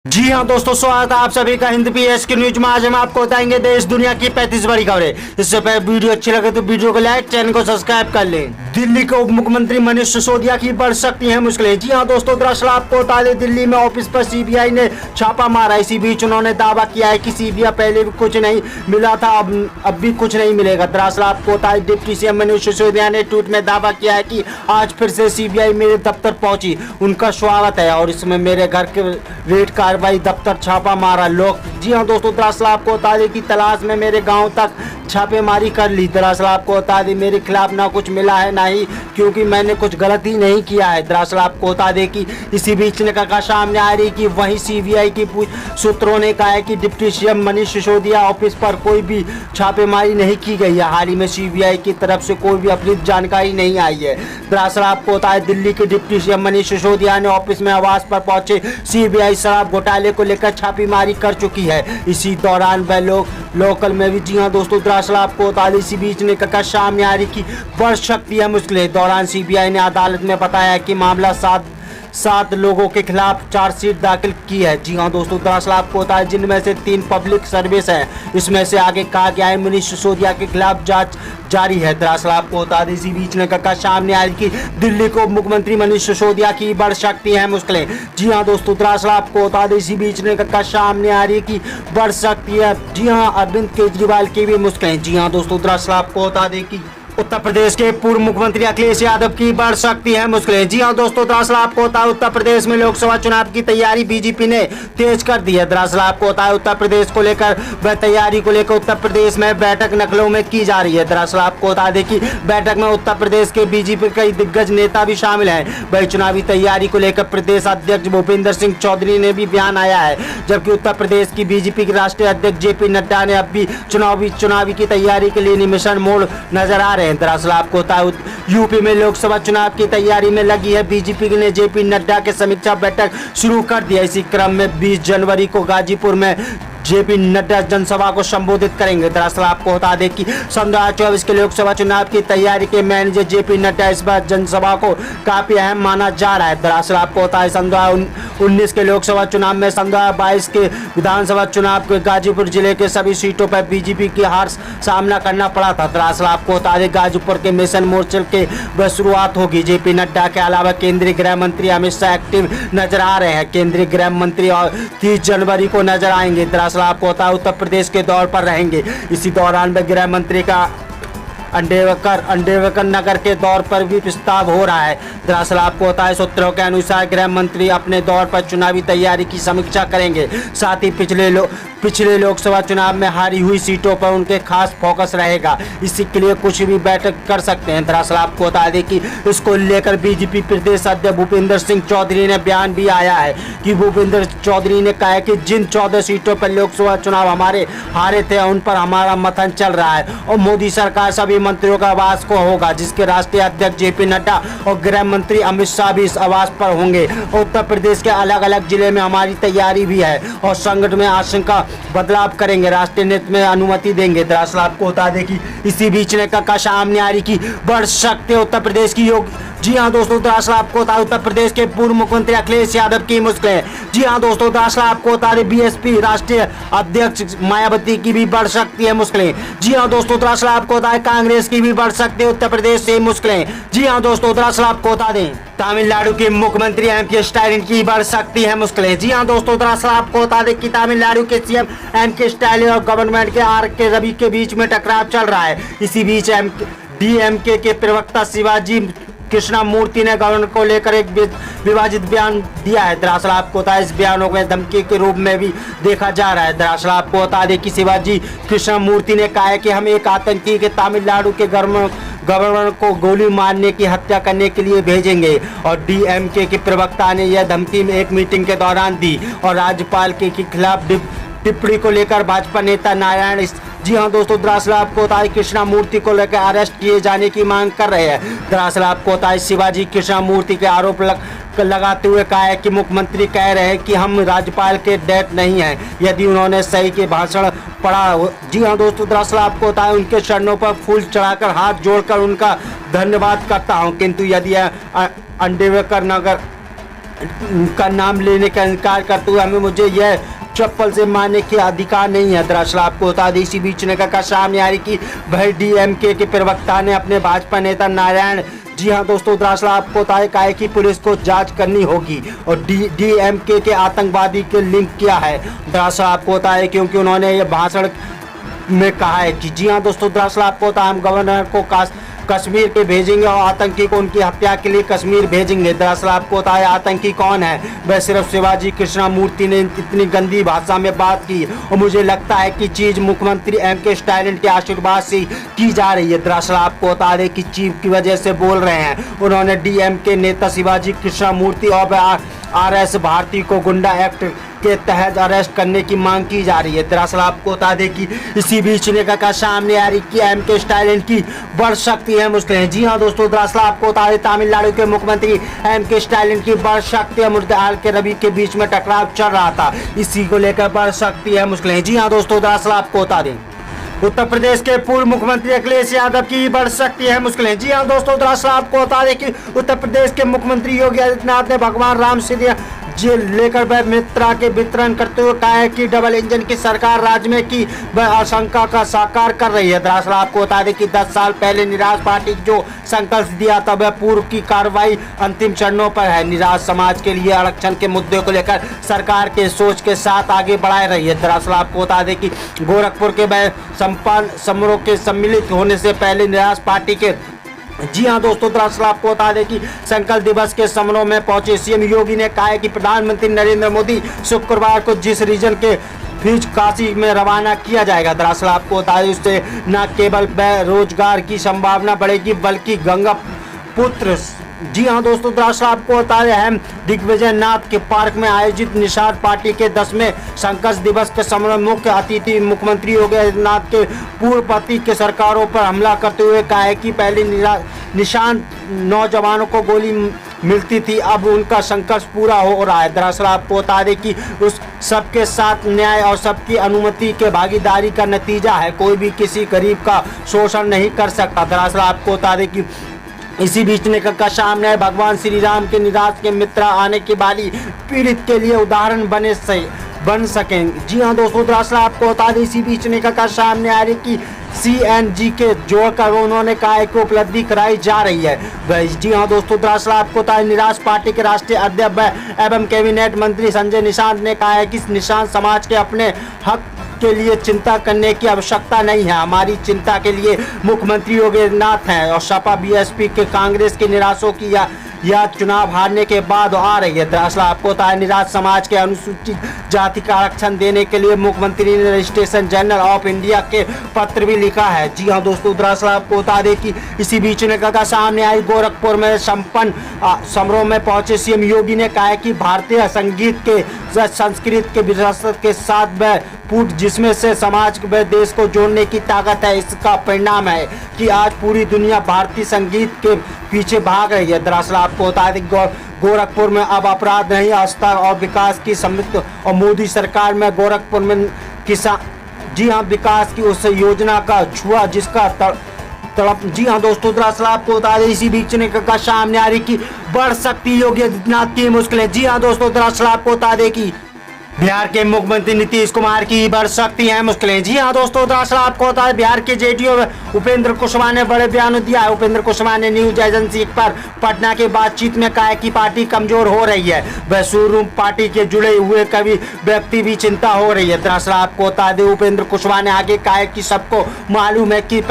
जी हाँ दोस्तों, स्वागत है आप सभी का हिंद पीएस के न्यूज में। आज हम आपको बताएंगे देश दुनिया की 35 बड़ी खबरें। इससे पहले वीडियो अच्छी लगे तो वीडियो को लाइक, चैनल को सब्सक्राइब कर लें। दिल्ली के उप मुख्यमंत्री मनीष सिसोदिया की बढ़ सकती है मुश्किलें। जी हाँ दोस्तों, दरअसल आपको बता दें, दिल्ली में ऑफिस पर सीबीआई ने छापा मारा। इसी बीच उन्होंने दावा किया है कि सीबीआई पहले भी कुछ नहीं मिला था, अब भी कुछ नहीं मिलेगा। दरअसल आपको बता दें, डिप्टी सीएम मनीष सिसोदिया ने ट्वीट में दावा किया है कि आज फिर से सीबीआई मेरे दफ्तर पहुंची, उनका स्वागत है और इसमें मेरे घर के रेड कार्रवाई दफ्तर छापा मारा लोग। जी हाँ दोस्तों, दरअसल आपको बता दें कि तलाश में मेरे गांव तक छापेमारी कर ली। दरअसल आपको बता दें, मेरे खिलाफ ना कुछ मिला है ना ही क्योंकि मैंने कुछ गलती नहीं किया है। दरअसल आपको बता दें कि इसी बीच निकल सामने आ रही कि वहीं सीबीआई की सूत्रों ने कहा है कि deputy CM Manish Sisodia office पर कोई भी छापेमारी नहीं की गई है। हाल ही में सीबीआई की तरफ से कोई भी अपनी जानकारी नहीं आई है। दरअसल आपको बता दें, दिल्ली के डिप्टी सीएम मनीष सिसोदिया ने ऑफिस में आवास पर पहुंचे सीबीआई शराब घोटाले को लेकर छापेमारी कर चुकी है। इसी दौरान वह लोकल में भी। जी हाँ दोस्तों, दरअसल आपको बता दें, इसी बीच निकल सामने आ रही कि बढ़ सकती है मुश्किलें। दौरान सीबीआई ने अदालत में बताया कि मामला सात लोगों के खिलाफ चार्जशीट दाखिल की है। जी हाँ दोस्तों, दरअसल आपको बता दें, जिनमें से 3 पब्लिक सर्विस हैं। इसमें से आगे कहा गया है मनीष सिसोदिया के खिलाफ जांच जारी है। दरअसल आपको बता दें, इसी बीच ने कहा सामने आई कि दिल्ली को मुख्यमंत्री मनीष सिसोदिया की बढ़ सकती है मुश्किलें। जी हाँ दोस्तों, दरअसल आपको बता दें, इसी बीच ने कहा सामने आ रही कि बढ़ सकती है। जी हाँ, अरविंद केजरीवाल की भी मुश्किलें। जी हाँ दोस्तों, दरअसल आपको बता दें कि उत्तर प्रदेश के पूर्व मुख्यमंत्री अखिलेश यादव की बढ़ सकती है मुश्किलें। जी हाँ दोस्तों, दरअसल आपको बता दें, उत्तर प्रदेश में लोकसभा चुनाव की तैयारी बीजेपी ने तेज कर दी है। दरअसल आपको बता दें, उत्तर प्रदेश को लेकर वह तैयारी को लेकर उत्तर प्रदेश में बैठक लखनऊ में की जा रही है। दरअसल आपको बता दें कि बैठक में उत्तर प्रदेश के बीजेपी कई दिग्गज नेता भी शामिल हैं। वही चुनावी तैयारी को लेकर प्रदेश अध्यक्ष भूपेंद्र सिंह चौधरी ने भी बयान आया है, जबकि उत्तर प्रदेश की बीजेपी के राष्ट्रीय अध्यक्ष जेपी नड्डा ने अब भी चुनावी की तैयारी के लिए मिशन मोड नजर आ रहे हैं। दरअसल आपको बता दें, यूपी में लोकसभा चुनाव की तैयारी में लगी है बीजेपी ने जेपी नड्डा के समीक्षा बैठक शुरू कर दिया। इसी क्रम में 20 जनवरी को गाजीपुर में जेपी नड्डा जनसभा को संबोधित करेंगे। दरअसल आपको बता दें कि 2024 के लोकसभा चुनाव की तैयारी के मैनेजर जेपी नड्डा इस बार जनसभा को काफी अहम माना जा रहा है। दरअसल आपको बता दें, 2019 के लोकसभा चुनाव में 2022 के विधानसभा चुनाव के गाजीपुर जिले के सभी सीटों पर बीजेपी की हार सामना करना पड़ा था। दरअसल आपको बता दें, गाजीपुर के मिशन मोर्चल के वह शुरुआत होगी। जेपी नड्डा के अलावा केंद्रीय गृह मंत्री अमित शाह एक्टिव नजर आ रहे हैं। केंद्रीय गृह मंत्री और 30 जनवरी को नजर आएंगे। दरअसल आपको बता, उत्तर प्रदेश के दौर पर रहेंगे। इसी दौरान में गृह मंत्री का अंडेवकर नगर के दौर पर भी प्रस्ताव हो रहा है। दरअसल आपको बताएं, सूत्रों के अनुसार गृह मंत्री अपने दौर पर चुनावी तैयारी की समीक्षा करेंगे। साथ ही पिछले लोकसभा चुनाव में हारी हुई सीटों पर उनके खास फोकस रहेगा। इसी के लिए कुछ भी बैठक कर सकते हैं। दरअसल आपको बता दें कि इसको लेकर बीजेपी प्रदेश अध्यक्ष भूपेंद्र सिंह चौधरी ने बयान भी आया है कि भूपेंद्र चौधरी ने कहा है कि जिन 14 सीटों पर लोकसभा चुनाव हमारे हारे थे उन पर हमारा मंथन चल रहा है और मोदी सरकार सभी मंत्रियों का आवास को होगा, जिसके राष्ट्रीय अध्यक्ष जेपी नड्डा और गृह मंत्री अमित शाह भी इस आवास पर होंगे। उत्तर प्रदेश के अलग अलग जिले में हमारी तैयारी भी है और संगठन में आशंका बदलाव करेंगे, राष्ट्रीय नीति में अनुमति देंगे। दरअसल आपको बता दें कि इसी बीच ने कहा सामने आ रही कि बढ़ सकते उत्तर प्रदेश की योग। जी हाँ दोस्तों, दरअसल आपको बता, उत्तर प्रदेश के पूर्व मुख्यमंत्री अखिलेश यादव की मुश्किलें। जी हाँ दोस्तों, दरअसल आपको बता दें, बीएसपी राष्ट्रीय अध्यक्ष मायावती की भी बढ़ सकती है मुश्किलें। जी हाँ दोस्तों, दरअसल आपको बता दें, कांग्रेस की भी बढ़ सकती है उत्तर प्रदेश से मुश्किलें। जी हाँ दोस्तों, दरअसल आपको बता दें, तमिलनाडु के मुख्यमंत्री एम.के. स्टालिन की बढ़ सकती है मुश्किलें। जी हाँ दोस्तों, दरअसल आपको बता दें कि तमिलनाडु के सीएम एम.के. स्टालिन और गवर्नमेंट के आर.के. रवि के बीच में टकराव चल रहा है। इसी बीच डीएमके के प्रवक्ता शिवाजी कृष्णामूर्ति ने गवर्नर को लेकर एक विवादित बयान दिया है। दरअसल आपको बता दें, इस बयानों को धमकी के रूप में भी देखा जा रहा है। दरअसल आपको बता दें कि शिवाजी कृष्णामूर्ति ने कहा है कि हम एक आतंकी के तमिलनाडु के गवर्नर को गोली मारने की हत्या करने के लिए भेजेंगे और डीएमके के प्रवक्ता ने यह धमकी में एक मीटिंग के दौरान दी और राज्यपाल के खिलाफ टिप्पणी को लेकर भाजपा नेता नारायण। जी हाँ दोस्तों, दरअसल आपको बता दें, कृष्णामूर्ति को लेकर अरेस्ट किए जाने की मांग कर रहे हैं। दरअसल आपको बता दें, शिवाजी कृष्णामूर्ति के आरोप लगाते हुए कहा है कि मुख्यमंत्री कह रहे हैं कि हम राज्यपाल के डेट नहीं हैं यदि उन्होंने सही के भाषण पढ़ा। जी हाँ दोस्तों, दरअसल आपको बताया, उनके चरणों पर फूल चढ़ाकर हाथ जोड़कर उनका धन्यवाद करता हूं, किंतु यदि अंडेडकर नगर का नाम लेने का इनकार करते हुए हमें मुझे यह चप्पल से मारने के अधिकार नहीं है। दरअसल आपको बता दें इसी बीच ने कहा सामने आ रही कि भाई डीएमके के प्रवक्ता ने अपने भाजपा नेता नारायण, जी हाँ दोस्तों, दरअसल आपको कहा है कि पुलिस को जांच करनी होगी और डीएमके के आतंकवादी के लिंक किया है। दरअसल आपको होता है क्योंकि उन्होंने ये भाषण में कहा है कि जी हाँ दोस्तों, दरअसल आपको होता है हम गवर्नर को कश्मीर के भेजेंगे और आतंकी को उनकी हत्या के लिए कश्मीर भेजेंगे। दरअसल आपको होता है आतंकी कौन है, वह सिर्फ शिवाजी कृष्णा मूर्ति ने इतनी गंदी भाषा में बात की और मुझे लगता है कि चीज मुख्यमंत्री एमके स्टालिन के आशीर्वाद से की जा रही है। दरअसल आपको बता दें कि चीफ की वजह से बोल रहे हैं। उन्होंने डीएमके नेता शिवाजी कृष्णा मूर्ति और आरएस भारती को गुंडा एक्ट के तहत अरेस्ट करने की मांग की जा रही है। दरअसल आपको बता दें कि इसी बीच ने कहा सामने आ रही कि एमके स्टालिन की बढ़ सकती है मुश्किलें। जी हाँ दोस्तों, दरअसल आपको बता दें तमिलनाडु के मुख्यमंत्री एमके स्टालिन की बढ़ सकती है मुश्किलें। हाल के रवि के बीच में टकराव चल रहा था, इसी को लेकर बढ़ सकती है मुश्किलें। जी हाँ दोस्तों, दरअसल आपको बता दें उत्तर प्रदेश के पूर्व मुख्यमंत्री अखिलेश यादव की बढ़ सकती है मुश्किलें। जी हाँ दोस्तों, दरअसल आपको बता दें कि उत्तर प्रदेश के मुख्यमंत्री योगी आदित्यनाथ ने भगवान राम से लेकर वह मित्रा के वितरण करते हुए कहा है कि डबल इंजन की सरकार राज्य में की वह आशंका का साकार कर रही है। दरअसल आपको बता दें कि 10 साल पहले निराश पार्टी जो संकल्प दिया था वह पूर्व की कार्रवाई अंतिम चरणों पर है। निराश समाज के लिए आरक्षण के मुद्दे को लेकर सरकार के सोच के साथ आगे बढ़ा रही है। दरअसल आपको बता दें कि गोरखपुर के वह संपन्न समारोह के सम्मिलित होने से पहले निराश पार्टी के, जी हाँ दोस्तों, दरअसल आपको बता दें कि संकल्प दिवस के समारोह में पहुंचे सीएम योगी ने कहा है कि प्रधानमंत्री नरेंद्र मोदी शुक्रवार को जिस रीजन के बीच काशी में रवाना किया जाएगा। दरअसल आपको बता दें उससे न केवल रोजगार की संभावना बढ़ेगी बल्कि गंगा पुत्र, जी हाँ दोस्तों, दरअसल आपको बता दें हम दिग्विजय नाथ के पार्क में आयोजित निषाद पार्टी के 10वें संकल्प दिवस के समारोह मुख्य अतिथि मुख्यमंत्री योगी आदित्यनाथ के पूर्व पति के सरकारों पर हमला करते हुए कहा है कि पहले निशान नौजवानों को गोली मिलती थी, अब उनका संकल्प पूरा हो रहा है। दरअसल आपको बता दें कि उस सबके साथ न्याय और सबकी अनुमति के भागीदारी का नतीजा है, कोई भी किसी गरीब का शोषण नहीं कर सकता। दरअसल आपको बता दें कि इसी बीच ने कहा सामने भगवान श्री राम के निराश के मित्रा आने की बाली पीड़ित के लिए उदाहरण बन सकेंगे। जी हाँ दोस्तों, दरअसल आपको बता दें इसी बीच ने कहा सामने आ रही कि सीएनजी के जोड़कर उन्होंने कहा है कि उपलब्धि कराई जा रही है। जी हाँ दोस्तों, दरअसल आपको बता दें निराश पार्टी के राष्ट्रीय अध्यक्ष एवं कैबिनेट मंत्री संजय निषाद ने कहा है कि निषाद समाज के अपने हक के लिए चिंता करने की आवश्यकता नहीं है, हमारी चिंता के लिए मुख्यमंत्री योगी आदित्यनाथ हैं और सपा बीएसपी के कांग्रेस के निराशों की या चुनाव हारने के बाद आ रही है। दरअसल आपको बता दें निराश समाज के अनुसूचित जाति का आरक्षण देने के लिए मुख्यमंत्री ने रजिस्ट्रेशन जनरल ऑफ इंडिया के पत्र भी लिखा है। जी हाँ दोस्तों, दरअसल आपको बता दें कि इसी बीच ने कहा सामने आई गोरखपुर में संपन्न समारोह में पहुंचे सीएम योगी ने कहा कि भारतीय संगीत के संस्कृत के विरासत के साथ वह फूट जिसमें से समाज व देश को जोड़ने की ताकत है, इसका परिणाम है कि आज पूरी दुनिया भारतीय संगीत के पीछे भाग रही है। दरअसल आपको बता दें गोरखपुर में अब अपराध नहीं आस्था और विकास की समृद्धि और मोदी सरकार में गोरखपुर में किसान, जी हाँ, विकास की उस योजना का छुआ जिसका तड़प। जी हाँ दोस्तों, दरअसल आपको बता दें इसी बीच ने कहा सामने आ रही कि बढ़ सकती योगी आदित्यनाथ की मुश्किलें। जी हाँ दोस्तों, दरअसल आपको बता दें कि बिहार के मुख्यमंत्री नीतीश कुमार की बढ़ सकती हैं मुश्किलें। जी हाँ दोस्तों, दरअसल आपको बता दें बिहार के जेडीयू उपेंद्र कुशवाहा ने बड़े बयान दिया है। उपेंद्र कुशवाहा ने न्यूज एजेंसी पर पटना के बातचीत में कहा कि पार्टी कमजोर हो रही है, वह शुरू पार्टी के जुड़े हुए कभी व्यक्ति भी चिंता हो रही है। दरअसल आपको बता दें उपेंद्र कुशवाहा ने आगे कहा कि सबको मालूम है कि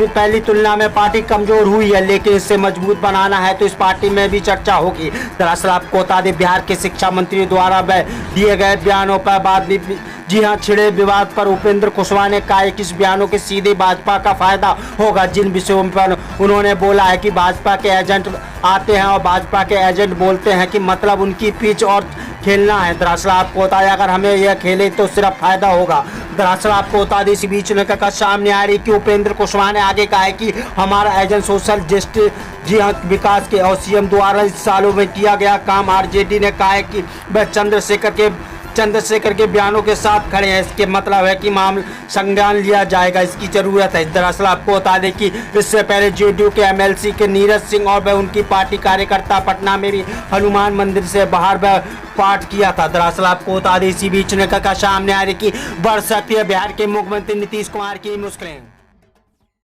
पहली तुलना में पार्टी कमजोर हुई है, लेकिन इसे मजबूत बनाना है तो इस पार्टी में भी चर्चा होगी। दरअसल आपको बता दें बिहार के शिक्षा मंत्री द्वारा दिए गए बयानों पर बाद भी, जी हाँ, छिड़े विवाद पर उपेंद्र कुशवाहा ने कहा कि इस बयानों के सीधे भाजपा का फायदा होगा। जिन विषयों पर उन्होंने बोला है कि भाजपा के एजेंट आते हैं और भाजपा के एजेंट बोलते हैं कि मतलब उनकी पिच और खेलना है। दरअसल आपको बता दें अगर हमें यह खेले तो सिर्फ फायदा होगा। दरअसल आपको बता दें इसी बीच में कहा सामने आ रही कि उपेंद्र कुशवाहा ने आगे कहा है कि हमारा एजेंट सोशल जस्टिस, जी हाँ, विकास के और सीएम द्वारा इस सालों में किया गया काम। आरजेडी ने कहा है कि वह चंद्रशेखर के चंद्रशेखर के बयानों के साथ खड़े हैं। इसके मतलब है कि मामला संज्ञान लिया जाएगा, इसकी जरूरत है। दरअसल आपको बता दें कि इससे पहले जेडीयू के एमएलसी के नीरज सिंह और वह उनकी पार्टी कार्यकर्ता पटना में भी हनुमान मंदिर से बाहर पाठ किया था। दरअसल आपको बता दें इसी बीच निकल कर सामने आ रही कि बढ़ सकती है बिहार के मुख्यमंत्री नीतीश कुमार की मुश्किलें।